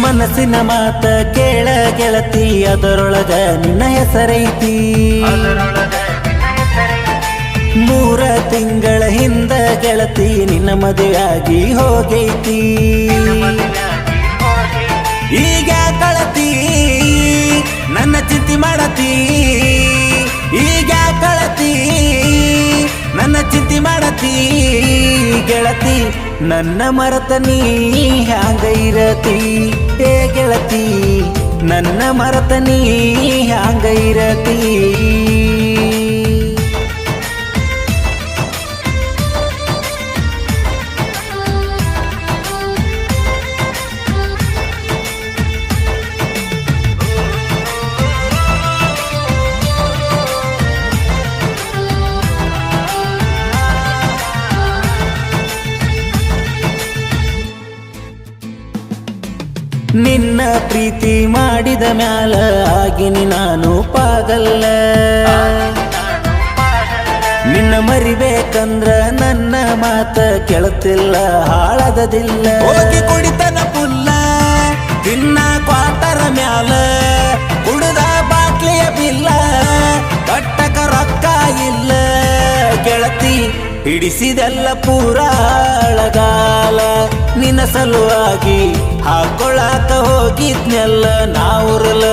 ಮನಸ್ಸಿನ ಮಾತ ಕೇಳ ಗೆಳತಿ ಅದರೊಳಗ ನಿನ್ನ ಹೆಸರೈತಿ 3 ತಿಂಗಳ ಹಿಂದ ಗೆಳತಿ ನಿನ್ನ ಮದುವೆಯಾಗಿ ಹೋಗೈತಿ ಈಗ ಕಳತಿ ನನ್ನ ಚಿಂತೆ ಮಾಡತಿ ಈಗ ಕಳತಿ ನನ್ನ ಚಿಂತೆ ಮಾಡತಿ ಗೆಳತಿ ನನ್ನ ಮರತ ನೀ ಹ್ಯಾಂಗ ಇರತಿ ಏ ಗೆಳತಿ ನನ್ನ ಮರತ ನೀ ಹ್ಯಾಂಗ ಇರತಿ ನಿನ್ನ ಪ್ರೀತಿ ಮಾಡಿದ ಮ್ಯಾಲ ಆಗಿನಿ ನಾನು ಪಾಗಲ್ಲ ನಿನ್ನ ಮರಿಬೇಕಂದ್ರ ನನ್ನ ಮಾತ ಕೇಳುತ್ತಿಲ್ಲ ಹಾಳದದಿಲ್ಲ ಹೋಗಿ ಕುಡಿತನ ಪುಲ್ಲ ತಿನ್ನ ಕ್ವಾಟರ ಮ್ಯಾಲ ಕುಡಿದ ಬಾಟ್ಲಿಯ ಬಿಲ್ಲ ಕಟ್ಟಕ ರೊಕ್ಕ ಇಲ್ಲ ಗೆಳತಿ ಹಿಡಿಸಿದೆಲ್ಲ ಪೂರಾಳಗಾಲ ನಿನ್ನ ಸಲುವಾಗಿ ಹಾಕೊಳ್ಳಾಕ ಹೋಗಿದ್ನೆಲ್ಲ ನಾವುರಲ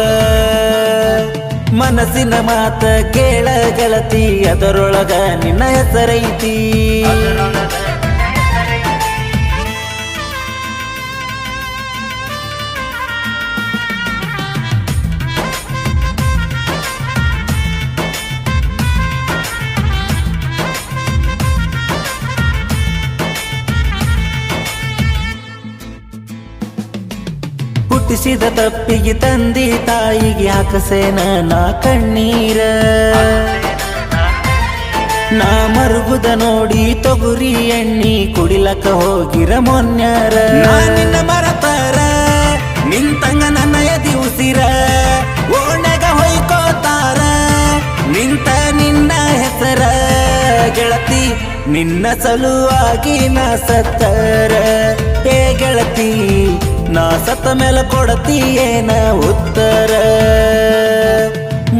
ಮನಸ್ಸಿನ ಮಾತ ಕೇಳ ಗೆಳತಿ ಅದರೊಳಗ ನಿನ್ನ ಹೆಸರೈತಿ ಹುಟ್ಟಿಸಿದ ತಪ್ಪಿಗೆ ತಂದಿ ತಾಯಿಗೆ ಹಾಕಸೇನ ನಾ ಕಣ್ಣೀರ ನಾ ಮರುಗುದ ನೋಡಿ ತೊಗುರಿ ಎಣ್ಣಿ ಕುಡಿಲಕ್ಕ ಹೋಗಿರ ಮೊನ್ಯಾರ ನಿನ್ನ ಮರತಾರ ನಿಂತಂಗ ನನ್ನ ಎದಿ ಉಸಿರ ಓಣಗ ಹೊಯ್ಕೋತಾರ ನಿಂತ ನಿನ್ನ ಹೆಸರ ಗೆಳತಿ ನಿನ್ನ ಸಲುವಾಗಿ ನಾ ಸತ್ತರ ಏ ಗೆಳತಿ ನಾ ಸತ್ತ ಮೇಲೆ ಕೊಡತಿ ಏನ ಉತ್ತರ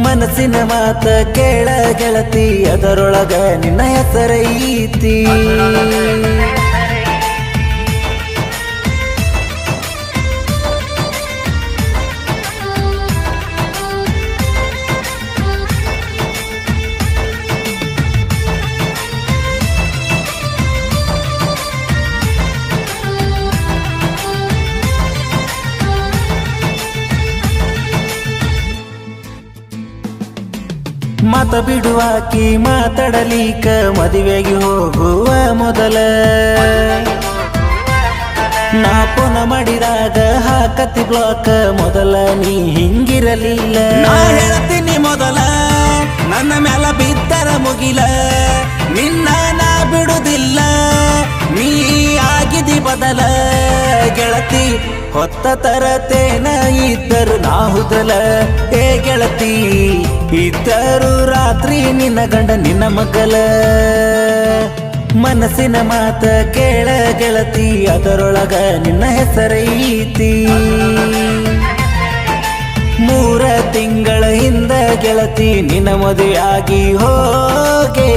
ಮನಸ್ಸಿನ ಮಾತ ಕೇಳ ಗೆಳತಿ ಅದರೊಳಗ ನಿನ್ನ ಹೆಸರೈತಿ ಮಾತ ಬಿಡುವಾಕಿ ಮಾತಾಡಲಿಕ ಮದುವೆಗೆ ಹೋಗುವ ಮೊದಲ ನಾ ಪುನ ಮಾಡಿದಾಗ ಹಾಕತಿ ಬ್ಲಾಕ್ ಮೊದಲ ನೀ ಹಿಂಗಿರಲಿಲ್ಲ ನಾ ಹೇಳ್ತೀನಿ ಮೊದಲ ನನ್ನ ಮ್ಯಾಲ ಬಿದ್ದರ ಮುಗಿಲ ನಿನ್ನ ನಾ ಬಿಡುದಿಲ್ಲ ನೀ ಆಗಿದಿ ಬದಲ ಗೆಳತಿ ಹೊತ್ತ ತರತೇನ ಇದ್ದರು ನಾ ಹುದಲ ಏ ಗೆಳತಿ ಇದ್ದರು ರಾತ್ರಿ ನಿನ್ನ ಗಂಡ ನಿನ್ನ ಮಗಲ ಮನಸ್ಸಿನ ಮಾತ ಕೇಳ ಗೆಳತಿ ಅದರೊಳಗ ನಿನ್ನ ಹೆಸರೈತಿ 3 ತಿಂಗಳ ಹಿಂದ ಗೆಳತಿ ನಿನ್ನ ಮದುವೆಯಾಗಿ ಹೋಗೈತಿ